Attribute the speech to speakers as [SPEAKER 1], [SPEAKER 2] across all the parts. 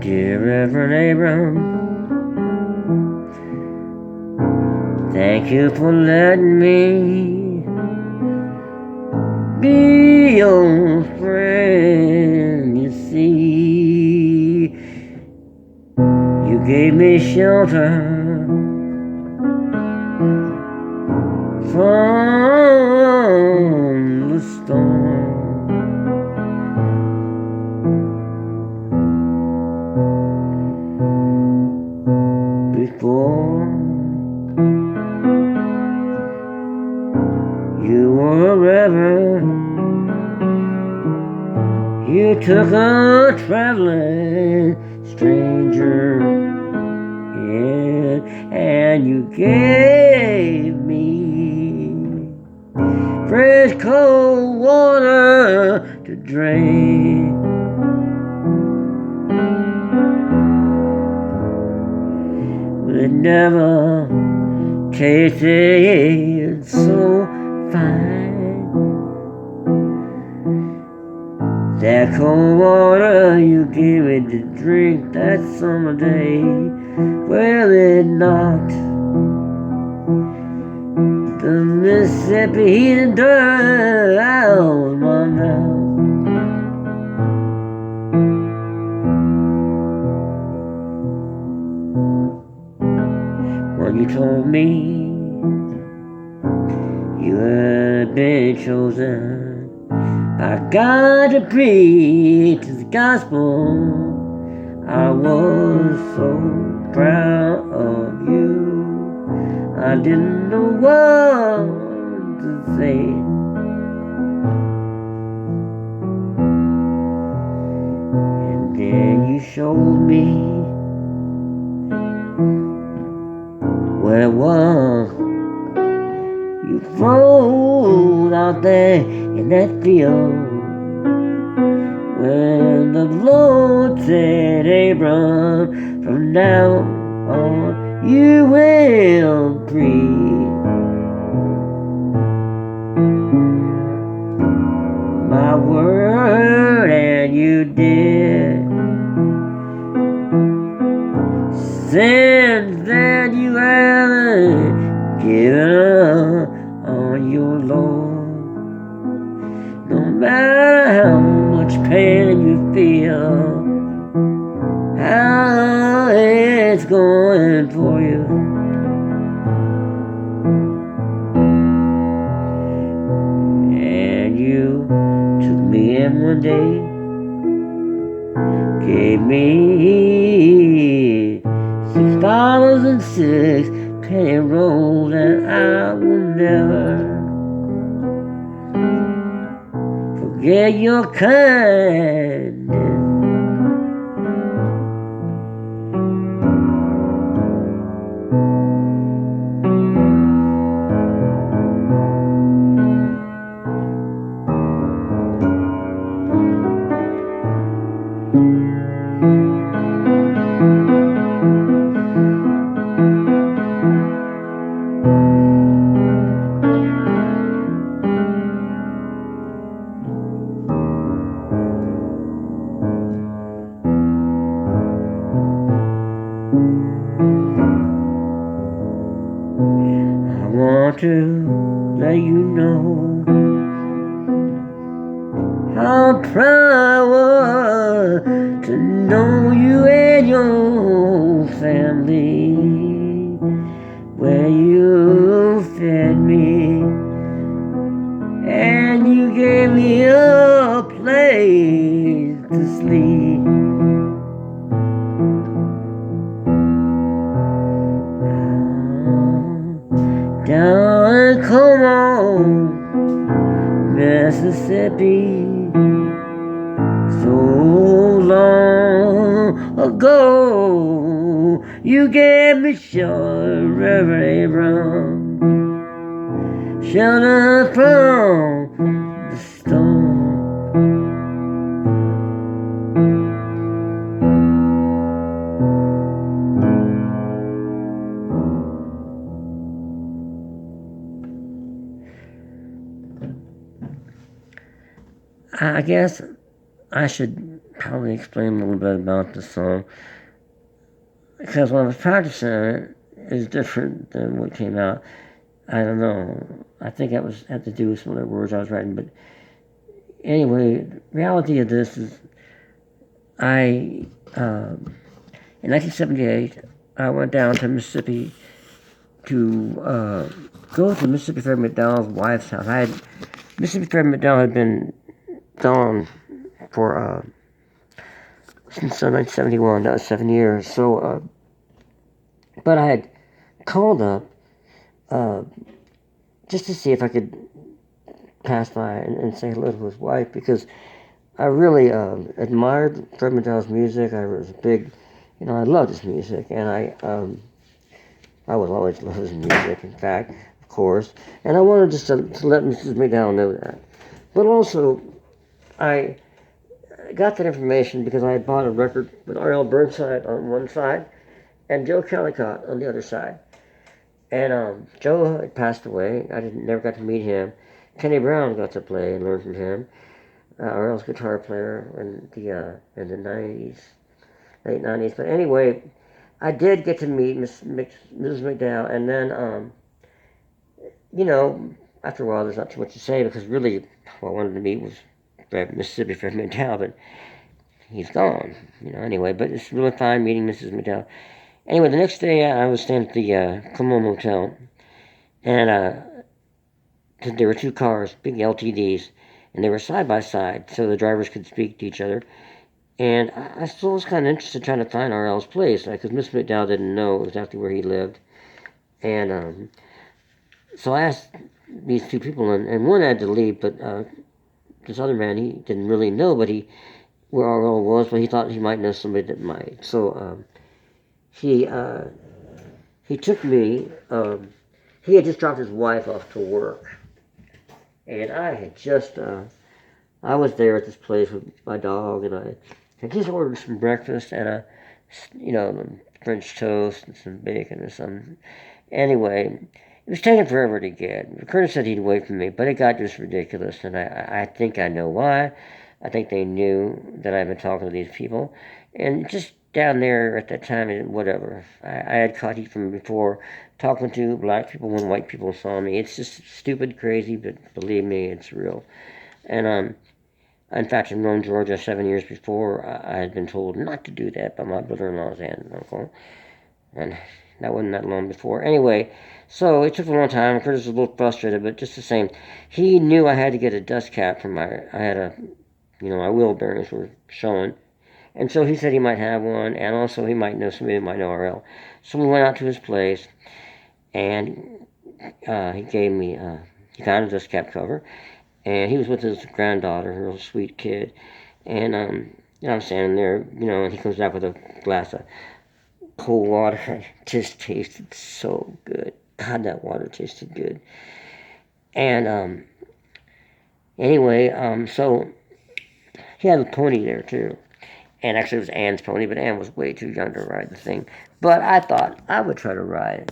[SPEAKER 1] Dear Reverend Abram, thank you for letting me be your friend. You see, you gave me shelter from the storm. Before you were a reverend, you took a traveling stranger, yeah, and you gave me fresh cold water to drink. It never tasted so fine. That cold water you gave me to drink that summer day, well, it knocked the Mississippi heat and dirt out of my mouth. Well, you told me you had been chosen by God to preach His gospel. I was so proud of you, I didn't know what to say. And then you showed me where it was. You rode out there in that field when the Lord said, Abram, from now on you will preach my word, and you did. Since then you haven't given up on your Lord. No matter how much pain you feel, how it's going for you, and you took me in one day, gave me $6.06 roll, and I will never forget your kindness. I want to let you know how proud I was to know you and your family, where you fed me and you gave me a place to sleep. Down in Como, Mississippi, so long ago, you gave me shelter, Reverend Abram, shelter from the storm. I guess I should probably explain a little bit about the song, because when I was practicing it, is different than what came out. I don't know. I think that had to do with some of the words I was writing. But anyway, the reality of this is, in 1978, I went down to Mississippi to go to Mississippi Fred McDowell's wife's house. Mississippi Fred McDowell had been gone for since 1971. That was 7 years. So, but I had called up just to see if I could pass by and say hello to his wife, because I really admired Fred McDowell's music. I was a big, I loved his music, and I would always love his music, in fact, of course. And I wanted just to let Mrs. McDowell know that. But also, I got that information because I had bought a record with R.L. Burnside on one side and Joe Callicott on the other side. And Joe had passed away. I never got to meet him. Kenny Brown got to play and learn from him. R.L.'s guitar player in the 90s, late 90s. But anyway, I did get to meet Mrs. McDowell, and then, after a while, there's not too much to say, because really, what I wanted to meet was Mississippi Fred McDowell, but he's gone, anyway. But it's really fine meeting Mrs. McDowell. Anyway, the next day, I was staying at the Como Motel, and there were two cars, big LTDs, and they were side by side, so the drivers could speak to each other. And I still was kind of interested trying to find R.L.'s place, because Miss McDowell didn't know exactly where he lived. And so I asked these two people, and one had to leave, but this other man, he didn't really know where R.L. was, but he thought he might know somebody that might. So he took me. He had just dropped his wife off to work, and I had just I was there at this place with my dog, and I had just ordered some breakfast and French toast and some bacon and some. Anyway, it was taking forever to get. Curtis said he'd wait for me, but it got just ridiculous, and I think I know why. I think they knew that I'd been talking to these people, and just down there at that time, whatever. I had caught heat from before, talking to black people when white people saw me. It's just stupid, crazy, but believe me, it's real. And in fact, in Rome, Georgia, 7 years before, I had been told not to do that by my brother-in-law's aunt and uncle, and that wasn't that long before. Anyway, so it took a long time. Curtis was a little frustrated, but just the same, he knew I had to get a dust cap for my wheel bearings were showing. And so he said he might have one, and also he might know somebody who might know R.L. So we went out to his place, and he gave me, he found a dust cap cover, and he was with his granddaughter, a real sweet kid. And I'm standing there, and he comes back with a glass of cold water. It just tasted so good. God, that water tasted good. And anyway, so he had a pony there too. And actually it was Ann's pony, but Ann was way too young to ride the thing. But I thought I would try to ride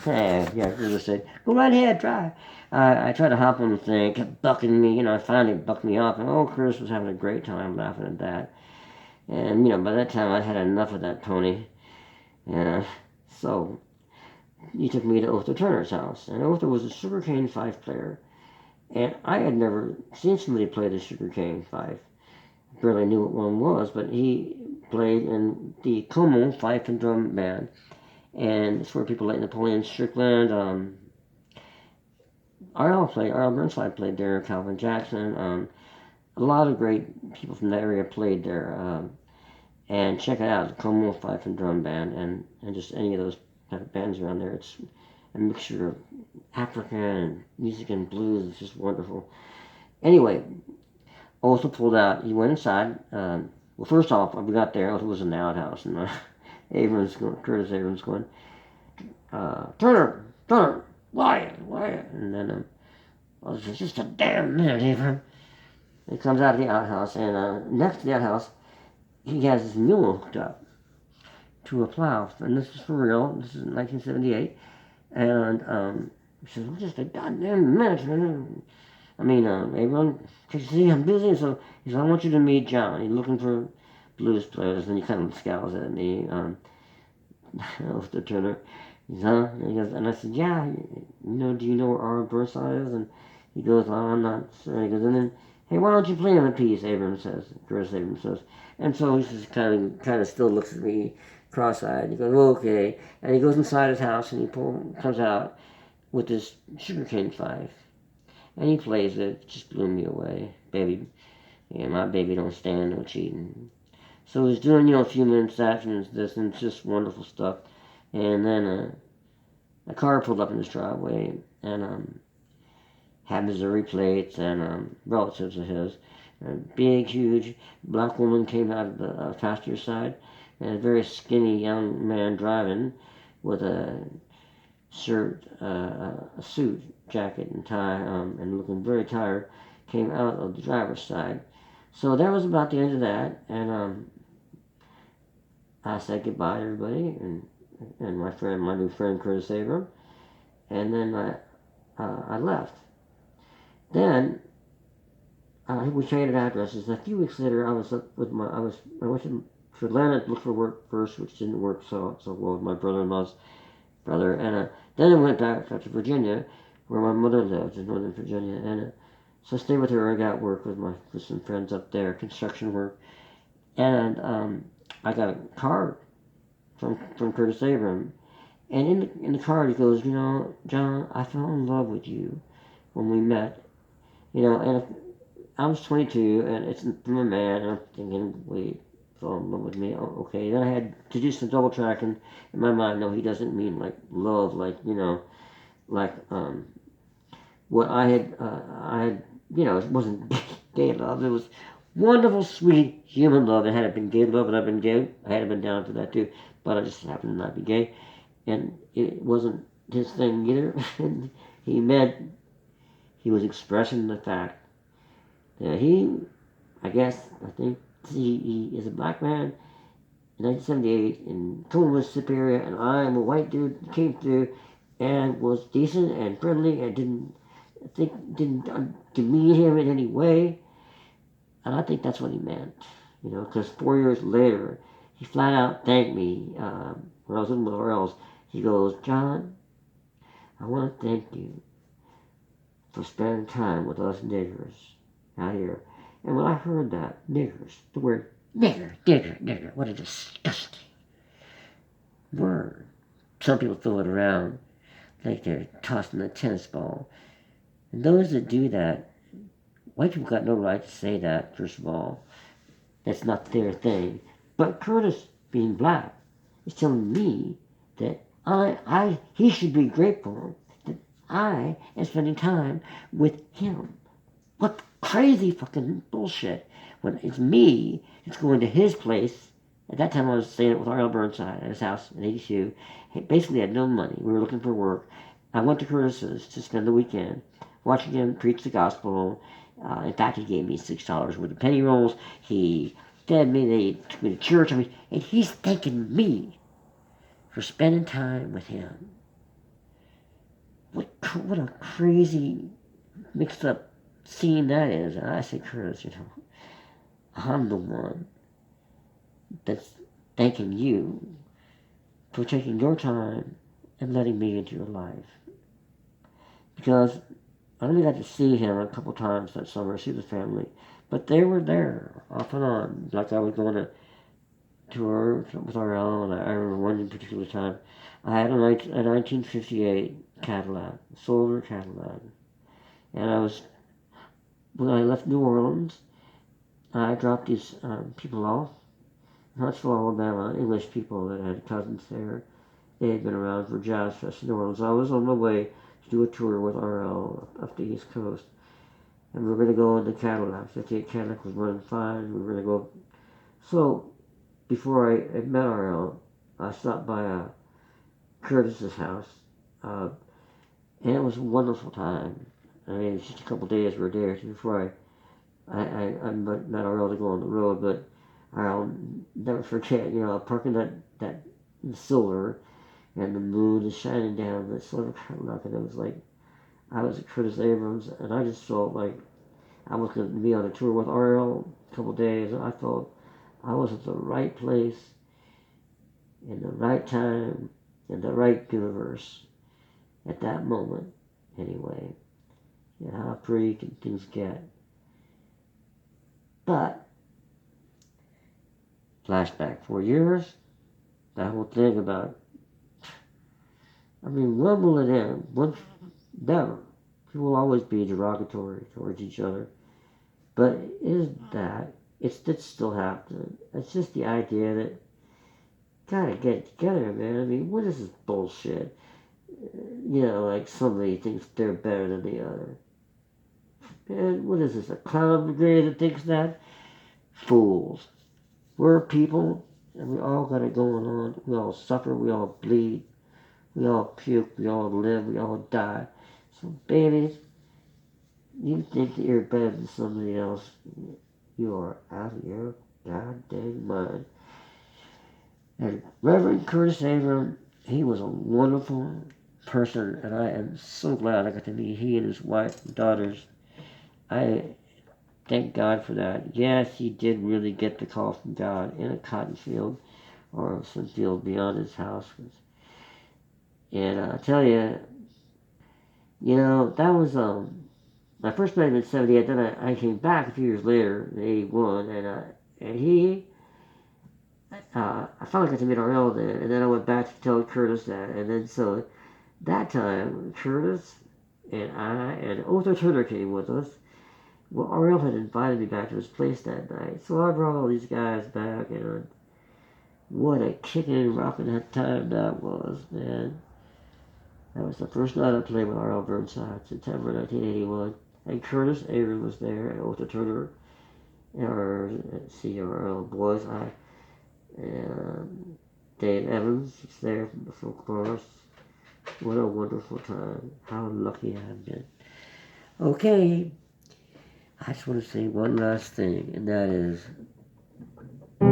[SPEAKER 1] it. Yeah, Curtis said, go right ahead, try. I tried to hop on the thing, kept bucking me, finally bucked me off. And Curtis was having a great time laughing at that. And, by that time I'd had enough of that pony. And so he took me to Otho Turner's house. And Otho was a sugarcane fife player. And I had never seen somebody play the sugarcane fife. Barely knew what one was, but he played in the Como Fife and Drum Band, and it's where people like Napoleon Strickland, R.L. Burnside played there, Calvin Jackson, a lot of great people from that area played there, and check it out, the Como Fife and Drum Band, and just any of those type of bands around there. It's a mixture of African and music and blues. It's just wonderful. Anyway, also pulled out, he went inside. Well, first off, when we got there, it was in the outhouse, and Curtis Abrams going, Turner, Wyatt. And then I was just a damn minute, Abram. He comes out of the outhouse, and next to the outhouse, he has his mule hooked up to a plow. And this is for real. This is 1978. And he says, well, just a goddamn minute. Abram, see, I'm busy, so he said, I want you to meet John. He's looking for blues players, and he kind of scowls at me, with the Turner. He says, huh? And he goes, and I said, yeah, do you know where Burnside is? And he goes, oh, I'm not sure. He goes, and then, hey, why don't you play him a piece? Abram says, Curtis Abram says, and so he just kind of still looks at me cross-eyed. He goes, well, okay, and he goes inside his house and comes out with this sugarcane fife. And he plays it. It just blew me away. Baby, my baby don't stand no cheating. So he's doing, a few minutes after this, and it's just wonderful stuff. And then a car pulled up in his driveway, and had Missouri plates and relatives of his. A big, huge black woman came out of the passenger side, and a very skinny young man driving with a shirt, a suit, jacket, and tie, and looking very tired, came out of the driver's side. So that was about the end of that, and I said goodbye to everybody, and my new friend Curtis Abram, and then I left. Then we traded addresses. And a few weeks later, I went to Atlanta to look for work first, which didn't work so well with my brother-in-law's brother, and then I went back to Virginia, where my mother lived in Northern Virginia, and so I stayed with her. I got work with some friends up there, construction work, and I got a card from Curtis Abram, and in the card he goes, John, I fell in love with you when we met, and I was 22, and it's from a man, and I'm thinking, wait, fell in love with me. Oh, okay. Then I had to do some double tracking in my mind. No, he doesn't mean like love, like what I had. It wasn't gay love. It was wonderful, sweet human love. It had been gay love, and I've been gay. I had been down for that too, but I just happened to not be gay, and it wasn't his thing either. And he was expressing the fact that I think he is a black man in 1978 in Tooele, Mississippi area, and I am a white dude that came through and was decent and friendly and didn't demean him in any way. And I think that's what he meant, because 4 years later, he flat out thanked me when I was in Laurel's. He goes, John, I want to thank you for spending time with us niggers out here. And when I heard that, niggers, the word nigger, what a disgusting word. Some people throw it around like they're tossing a tennis ball. And those that do that, white people got no right to say that, first of all. That's not their thing. But Curtis, being black, is telling me that he should be grateful that I am spending time with him. What crazy fucking bullshit. When it's me that's going to his place. At that time I was staying with R.L. Burnside at his house in 82. He basically had no money. We were looking for work. I went to Curtis's to spend the weekend watching him preach the gospel. In fact, he gave me $6 worth of penny rolls. He fed me. They took me to church. And he's thanking me for spending time with him. What a crazy mixed up scene that is. And I say, Curtis, I'm the one that's thanking you for taking your time and letting me into your life. Because I only got to see him a couple times that summer, see the family, but they were there off and on. Like I was going to tour with RL, and I remember one particular time, I had a 1958 Cadillac, a silver Cadillac, and when I left New Orleans, I dropped these people off in Huntsville, Alabama, English people that had cousins there. They had been around for Jazz Fest in New Orleans. I was on my way to do a tour with RL up the East Coast. And we were going to go in the Cadillac. 58 Cadillac was running fine. We were going to go. So, before I met RL, I stopped by Curtis's house. And it was a wonderful time. I mean, it was just a couple days we were there before I met RL to go on the road. But I'll never forget, parking that silver, and the moon is shining down the silver Cadillac, and it was like, I was at Curtis Abrams, and I just felt like I was going to be on a tour with RL a couple days, and I felt I was at the right place, in the right time, in the right universe, at that moment, anyway. And how pretty can things get. But, flashback 4 years, that whole thing about, I mean, when will it end? Never. People will always be derogatory towards each other. But is that, it's still happening. It's just the idea that, gotta get together, man. I mean, what is this bullshit? You know, like somebody thinks they're better than the other. And what is this, a clown brigade that thinks that? Fools. We're people, and we all got it going on. We all suffer, we all bleed, we all puke, we all live, we all die. So, babies, you think that you're better than somebody else, you are out of your goddamn mind. And Reverend Curtis Abram, he was a wonderful person, and I am so glad I got to meet he and his wife and daughters. I thank God for that. Yes, he did really get the call from God in a cotton field or some field beyond his house. And I tell you, that was I first met him in '78. Then I came back a few years later in '81, and he. I finally got to meet RL then, and then I went back to tell Curtis that, and then so that time Curtis and I and Otho Turner came with us. Well, RL had invited me back to his place that night, so I brought all these guys back, and what a kicking and rocking that time that was, man. That was the first night I played with RL Burnside, September 1981, and Curtis Avery was there, and Otho Turner, and our RL boys, and Dave Evans is there from the folk chorus. What a wonderful time. How lucky I've been. Okay. I just want to say one last thing, and that is, I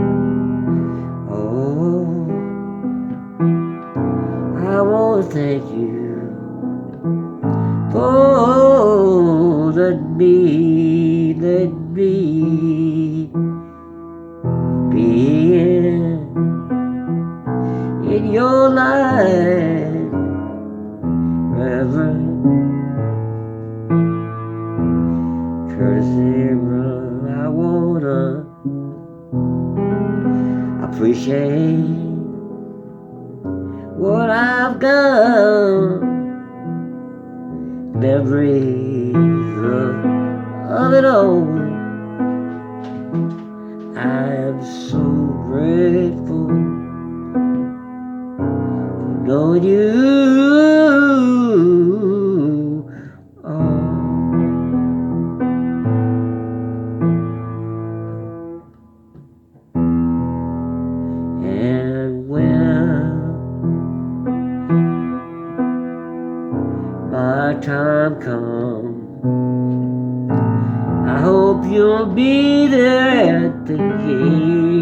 [SPEAKER 1] want to thank you for letting me be in your life, Reverend Curtis Abram. I wanna appreciate what I've got, memories of it all. I am so grateful for knowing you all. And when my time comes, I hope you'll be there at the gate.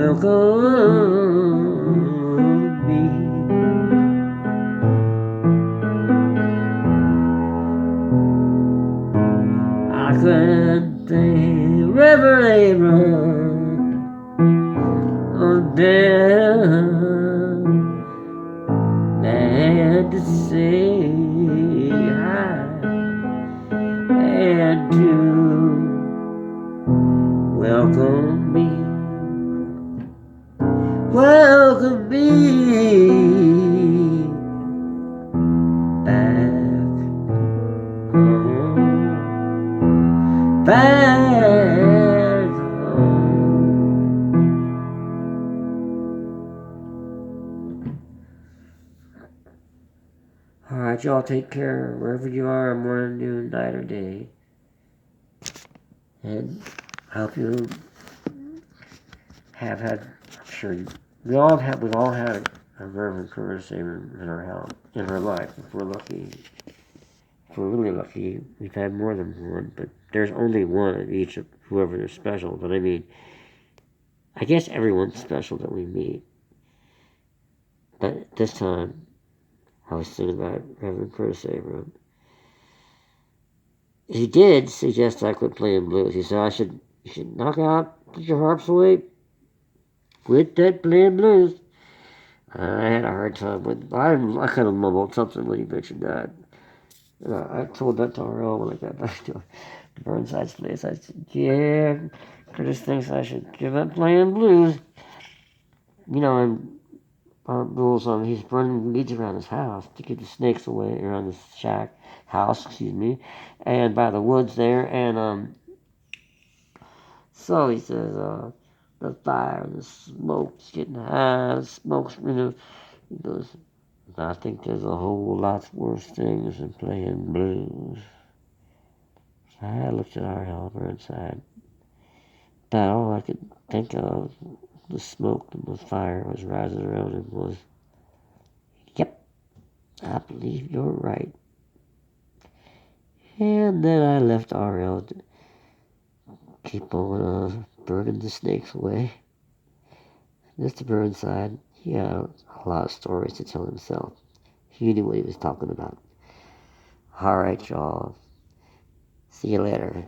[SPEAKER 1] Welcome me. I couldn't think Reverend Abram on down and to say hi and to welcome me back home, back home. All right, y'all take care wherever you are, morning, noon, night, or day. And I hope you have had, I'm sure we've all had a Reverend Curtis Abram in our life. If we're lucky, if we're really lucky, we've had more than one, but there's only one of each of whoever is special. But I mean, I guess everyone's special that we meet. But this time, I was thinking about Reverend Curtis Abram. He did suggest I quit playing blues. He said you should knock out, put your harps away, quit that playing blues. I had a hard time with. I kind of mumbled something when he mentioned that. And I told that to RL when I got back to Burnside's place. I said, "Yeah, Curtis thinks I should give up playing blues." You know, and rules on he's running weeds around his house to keep the snakes away around his house, excuse me, and by the woods there. And so he says, the fire, the smoke's getting high, the smoke's, he goes, I think there's a whole lot worse things than playing blues. So I looked at our helper inside. About all I could think of, the smoke and the fire was rising around him was, yep, I believe you're right. And then I left RL to keep on burning the snakes away. Mr. Burnside, he had a lot of stories to tell himself. He knew what he was talking about. All right, y'all. See you later.